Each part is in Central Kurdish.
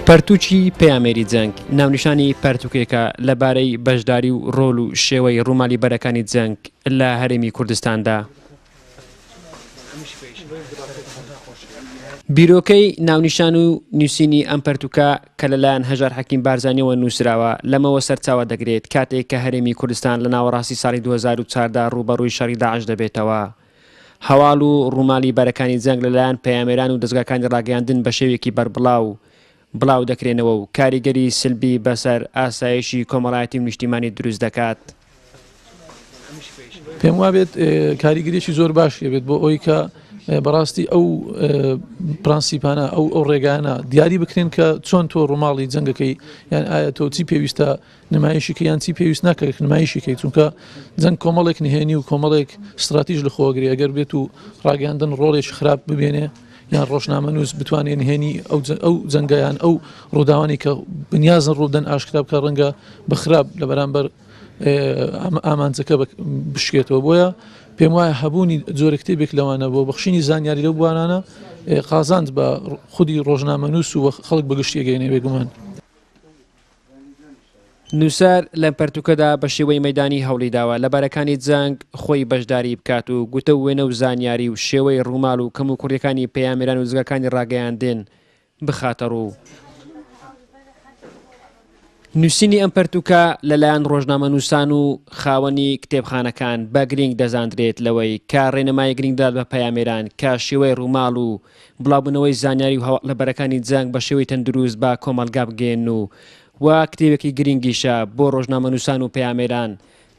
پەرتووکی پەیامێری جەنگ ناونیشانی پەرتووکێکە لەبارەی بەشداری و ڕۆڵ و شێوەی ڕوومالی بەرەکانی جەنگ لە هەرێمی کوردستاندا. بیرۆکەی ناونیشان و نووسینی ئەم پەرتووکە کە لەلایەن هەژار حەکیم بارزانیەوە نووسراوە لەمەوە سەرچاوە دەگرێت کاتێک کە هەرێمی کوردستان لە ناوەڕاستی ساڵی 2004دا ڕوبەڕووی شەڕی داعش دەبێتەوە. هەواڵ و ڕوومالی بەرەکانی جەنگ لەلایەن پەیامێران و دەستگاکانی ڕاگەیاندن بە شێوێکی بڵاو دەکرێنەوە و کاریگەری سلبی بەسەر ئاسایشی کۆمەڵایەتی و نیشتیمانی دروست دەکات. پێم وابێت کاریگەریەکی زۆر باشیە بێت بۆ ئەوەی کە بەڕاستی ئەو پرانسیپانە ئەو ڕێگانە دیاری بکرێن کە چۆن تۆ ڕووماڵی جەنگەکەی یان ئایا تۆ چی پێویستە نمایشیکە یان چی پێویست ناکەێت نمایشیکەی چونکە جەنگ کۆمەڵێک نهێنی و کۆمەڵێک استراتیژ لە خۆگری ئەگەر بێت و ڕاگەاندن ڕۆڵێکی خراپ ببێنێ یان ڕۆژنامە نووس بتوانێت نهێنی ئەو جەنگیان ئەو ڕووداوانی کە بنیازن ڕوودەن ئاشکرا بکە ڕەنگە بەخراپ لە بەرامبەر ئامانجەکە بشکێتەوە. بۆیە پێم وایە هەبوونی جۆرە کتێبێک لەوانە بۆ بەخشینی زانیاری لەو بوانانە قازاند بە خودی ڕۆژنامە نووس و خەڵک بەگشتی گەینێ بێگومان. نووسار لەم پەرتووکەدا بە شێوەی مەدانی هەوڵی داوە لە بەرەکانی جەنگ خۆی بەشداری بکات و گوتە وێنە و زانیاری و شێوەی ڕووماڵ و کەم و کوڕیەکانی پەیامێران و دەستگاکانی ڕاگەیاندن بخاتە ڕوو. نووسینی ئەم پەرتووکە لەلایەن ڕۆژنامە نووسان و خاوەنی کتێبخانەکان بە گرنگ دەزاندرێت لەوەی کا ڕێنەمای گرنگدار بە پەیامێران کە شێوەی ڕووماڵ و بڵاوبوونەوەی زانیاری و هەواڵ لە بەرەکانی جەنگ بە شێوەی تەندروست بە کۆمەلگا بگێن و کتێبێکی گرنگیشە بۆ ڕۆژنامە نووسان و پەیامێران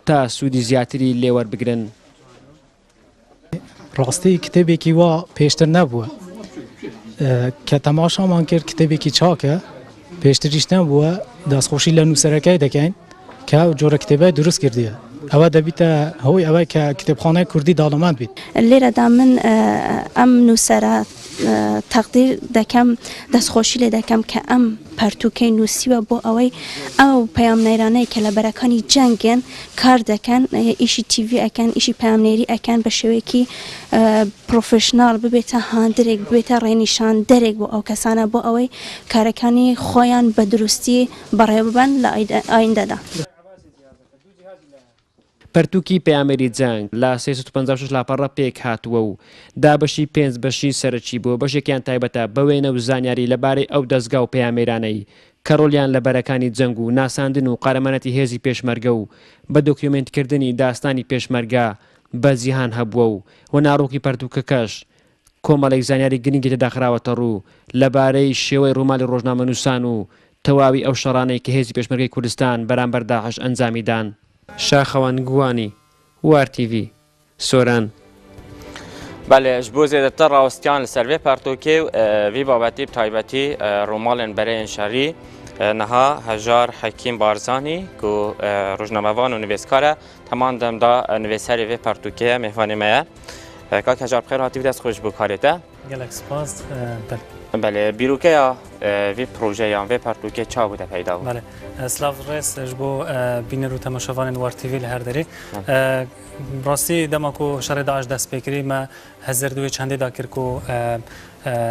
تا سوودی زیاتری لێوەربگرن. ڕاستی کتێبێکی وا پێشتر نەبووە کە تەماشامان کرد کتێبێکی چاکە پێشتریش نەبووە دەستخۆشی لە نووسەرەکەی دەکەین کە جۆرە کتێبە دروست کردیە ئەوە دەبیتە هەوی ئەوەی کە کتێبخانەی کوردی داڵەماند بیت. لێرەدا من ئەم نووسەرە تەقدیر دەکەم دەستخۆشی لێ دەکەم کە ئەم پەرتووکەی نووسیوە بۆ ئەوەی ئەو پەیامنەیرانەی کە لە بەرەکانی جەنگن کار دەکەن ئیشی تیڤی ئەکەن ئیشی پەیامنێری ئەکەن بە شێوەیەکی پرۆفشنال ببێتە هاندرێک ببێتە ڕێنیشان دەرێک بۆ ئەو کەسانە بۆ ئەوەی کارەکانی خۆیان بە دروستی بەڕێوەبن لە ئایندەدا. پەرتووکی پەیامێری جەنگ لە 356 لاپەڕە پێک هاتووە و دابەشی 5 بەشی سەرەکی بۆ بەشێکیان تایبەتە بەوێنە و زانیاری لەبارەی ئەو دەستگا و پەیامێرانەی کە ڕۆلیان لە بەرەکانی جەنگ و ناساندن و قارەمانەتی هێزی پێشمەرگە و بە دۆکیومنتکردنی داستانی پێشمەرگە بە جیهان هەبووە و ناڕۆکی پەرتووکەکەش کۆمەڵێک زانیاری گرنگی تێداخراوەتە ڕوو لەبارەی شێوەی ڕوومالی ڕۆژنامە نووسان و تەواوی ئەو شەڕانەی کە هێزی پێشمەرگەی کوردستان بەرامبەر داعش ئەنجامیدان. شاخەوان گوانی وار-TV سۆران. بله ji bo zêdetir rawestiyan li ser vê pertûkê vî babetî bi taybetî romalên bereyên şerî niha Hejar Hekîm Barzanî ku rojnamevan û nivêskar e teman dem da nivêserê vê pertûkê mêhvanê me ye. Kak Hejar bixêr hatî dest xwe ji bo karê te. Gelek spas. Belê bîrokeya vê projeyan vê pertûkê ça bû te peyda bû. Belê Slav Res ji bo bîner û temaşevanên War-TV li her derê. Rastî dema ku şerê Daeş dest pê kirî me hezir duê çendê da kir ku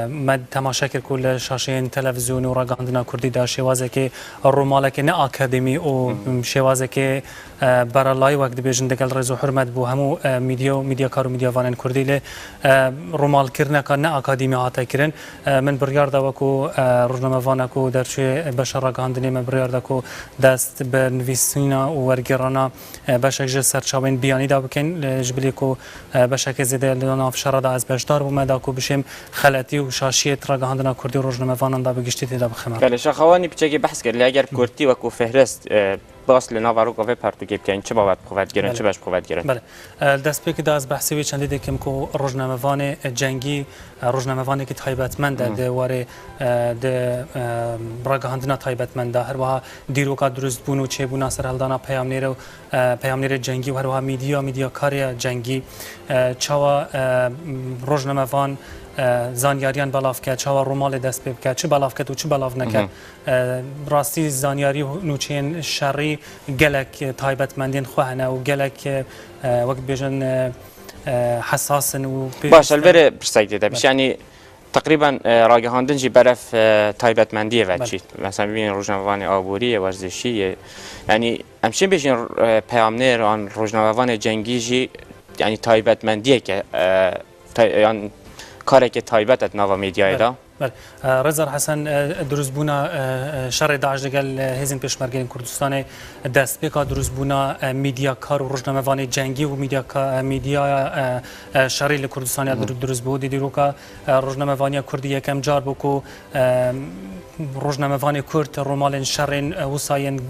me temaşe kir ku li şaşeyên televizyonî û ragihandina Kurdî da şêwazekê romalekê ne akademî û şêwazekê beralayî wek dibêjin digel rêz û hurmet bû hemû mîdyakar û mîdyavanên Kurdî lê romalkirineka ne akademî hate kirin. Min biryar da wekû rojnamevana ku derçûyê beşa ragihandinê me biryar da ku dest bi nivîsîna û wergêrana beşek ji serçavên biyanî da bikin ji bilî ku beşekê zêde li nav şera da ez beşdar bûme da ku bişêm xeletî û şaşiyê ragihandina Kurdî rojnamevanan da bi giştî têda bixeme. Belê şaxewanî piçekî behs kir lê eger Kurdî wekû fehrist bas li nava roka vê pertûkê bikeyin çi babet bixwe girin çi beş bixwe girin. Belê destpêkê da ez behsê wê çendê dikim ku rojnamevanê cengî rojnamevanekî taybetmend e di warê di ragihandina taybetmend da her wiha dîroka durustbûn û çêbûna serheldana peyamnêrê cengî û her wiha mîdyakarê cengî çawa rojnamevan زانیاریان بەڵاو بکە چاوە ڕووماڵێ دەست پێ بکە چ بەڵاو بکەت و چ بەڵاو نەکەت ڕاستی زانیاری نوچێن شەڕی gelek تایبەتمەندین خۆ هەنە و gelek وەک بێژن حساسن و باش البرة برسايد ده بيش يعني تقريبا راجهاندن جي برف تايبتمنديه واتشي مثلا ببین روزنامه‌وان آبوری ورزشی يعني امشين بيجين پیامنر آن روزنامه‌وان جنگی جی يعني تايبتمنديه که يعني کاری که تایبەتت ناو میدیای دا بله رضا حسن دروست بونا شر داعش دگل هزین پیشمرگین کردستان دست بکا دروست بونا میدیا کار و روزنامه‌وان جنگی و میدیا شری لکردستان دروست بود دیدی که روزنامه‌وانی کردی یکم جار بکو روزنامه‌وان کرد رومال شرین وساین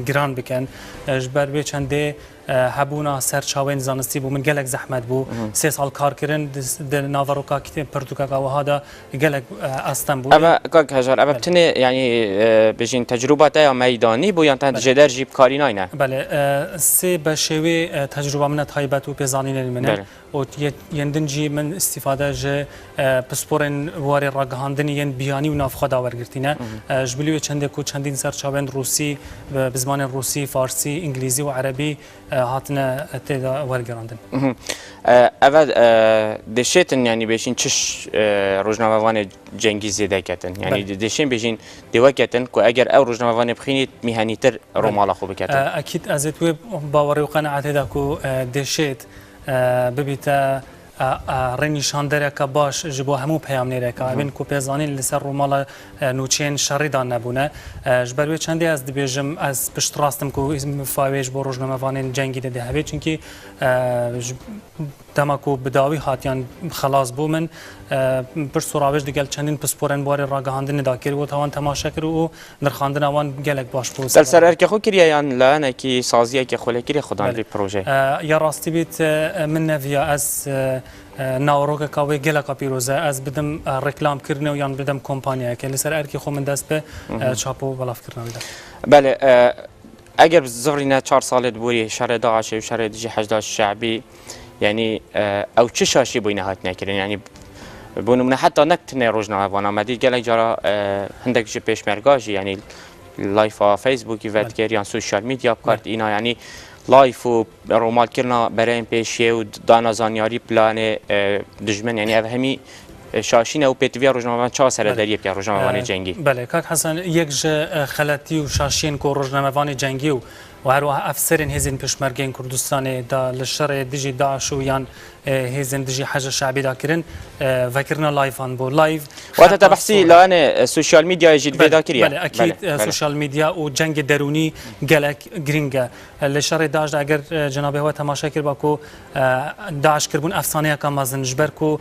گران بکن جبر به چنده هبونا سرچاوین زانستی بو من گلک زحمت بو 3 سال کار کردن در ناوروکا کتاب پرتوکا و هذا گلک استن بو اما کاک هزار اما بتنه يعني بجين تجربات یا میدانی بو یا تن جدر جیب کاری نه بله سه بشوی تجربه من تایبت و پیزانین منه و یندنجی من استفاده ج پسپورن واری راگهاندنی ین بیانی و نافخا داورگرتینه جبلیو چنده کو چندین سرچاوین روسی به زبان روسی فارسی انگلیسی و عربی هاتنا تدا ورگراندن اول دشتن يعني بيشين چش روزنامه‌وان جنگی زیده کتن يعني دشین بيشين دیو کتن کو اگر او روزنامه‌وان بخینید میهنیتر رومالا خوب کتن اكيد ازت ويب باوري وقناعت هذا کو دشت ببیتا رنیشاندره که باش جبو همو پیام نیره که این کو پیزانی لسر رومالا نوچین شریدان نبونه جبروی چندی از دبیجم از پشت راستم کو اسم فاویج با روزنامه‌وان جنگی ده هبه چونکی دماکو بداوی هاتیان خلاص بو من پر سراوش دیگل چندین پسپورن بار راگهاندن داکر و توان تماشا کرد و نرخاندن اوان گلک باش بو در سر که خو کریه یان لانه کی سازیه که خو کریه خدان دی پروژه یا راستی بیت من نویا از ناوروکا کاوی گلک پیروزه از بدم رکلام کردن و یان بدم کمپانیا که لسر ارکی خو من دست به چاپو بلاف کردن بله اگر زورينا 4 سال بوري شهر داعش و شهر دجي حشد الشعبي يعني او تشاشي بينا هات نكرين يعني بونو من حتى نكتنا روجنا وانا ما دي قال جرا عندك جي بيشمرغاجي يعني لايف فيسبوك يفات كيريان سوشيال ميديا بكارت اينا يعني لايف و رومال كرنا برين بيشي و دانا زانياري بلان دجمن يعني افهمي شاشینه و پیتویا روزنامه‌وان چه سر دریه که روزنامه‌وان جنگی بله کاک حسن یک خلطی و شاشین کو روزنامه‌وان جنگی و هر افسرین هزین پشمرگین کردستان دا لشر دیجی داعش و یان هزین دیجی حاجه شعبی دا کرن فکرنا لایفان بو لایف وقت تبحثی لان سوشیال میدیا یجید پیدا کریه بله اکید سوشیال میدیا و جنگ درونی گلک گرینگه لشر داعش اگر جناب هوا تماشا کرد باکو داعش کربون افسانه کام مازن جبر کو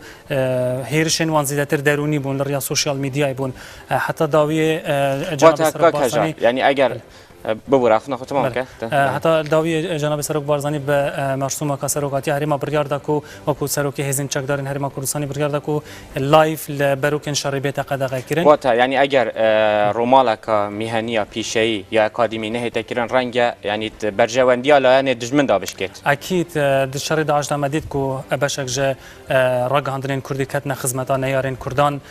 هیرشن وان زیاتر درونی بون لریا سوشیال میدیا بون حتی داوی جناب سربازانی یعنی اگر ببور اخنا خودم ممکن حتی داوی جناب سروک بارزانی به مرسوم کا سروکاتی هریما برگارد کو و کو سروک هزین چکدارین هریما کردستانی برگارد کو لایف لبروکن شریبت قدغه کرن وقت یعنی اگر رومالک مهنی پیشه‌ای یا اکادمی نه تکرن رنگ یعنی برجواندی الان دجمن دابش کرد اكيد دشری داعش دمدید کو بشک ج راگهاندن کردی کتن خدمتان یارین کردان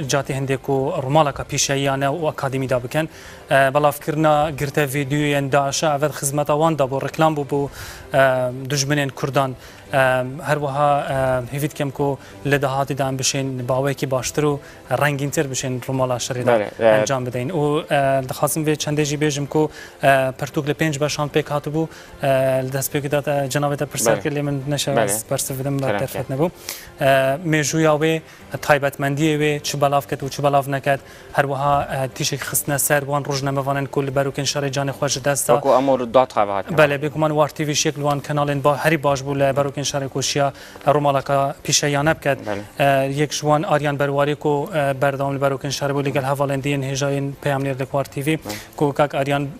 جاتی هندی کو رومالک پیشه‌ایانه و اکادمی دا بکن بلا فکرنا گرته ویدیو داعش اول خدمت وان دا بو رکلام بو دجمنین کردان هر وها هیوید کم کو لدهاتی دام بشین باوی کی باشترو رنگین تر بشین رومالا شریدا انجام بدین و دخواستم به چند جی بیجم کو پرتوکل 5 باشان پیک هاتو بو دست پیک داد جناب تا پرسر کلی من نشه پرس بدم درفت نبو میجویا و تایبتمندی و چه بلاف کت و چه بلاف نکد هر وها تیش خصنا سر وان روزنامه وان کل بروکن شر جان خوش دستا کو امور دات خواهد بله بگمان وار تی وی شکل وان کانال با هری باش بوله بروکن شهر کوشیا رومالکا پیشیانه بکد یک جوان آریان برواری کو بردام بروکن شهر بولی گل حوالندین هجاین پیامنیر دکوار تیوی کو کاک آریان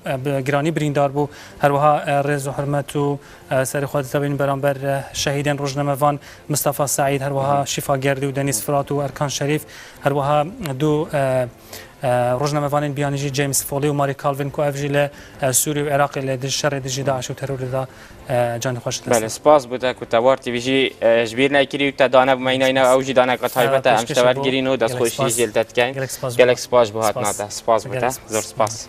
گرانی بریندار بو هر وها رز و حرمت و سر خود تبین برانبر شهیدان روزنامه‌وان مصطفی سعید هر وها شفا گردی و دنیس فرات و ارکان شریف هر وها دو روزنامه‌وان بیانیجی جیمز فولی و ماری کالوین کو افجیل سوری و عراق ل شر دیجی داعش و ترور دا جان خوش بله سپاس بوده که توار تیویجی جبیر نکری و تدانه بماینا اینا اوجی دانه که تایبت امشتوار گیرین و دست خوشی جلدت کن گلک سپاس بوده سپاس بوده زور سپاس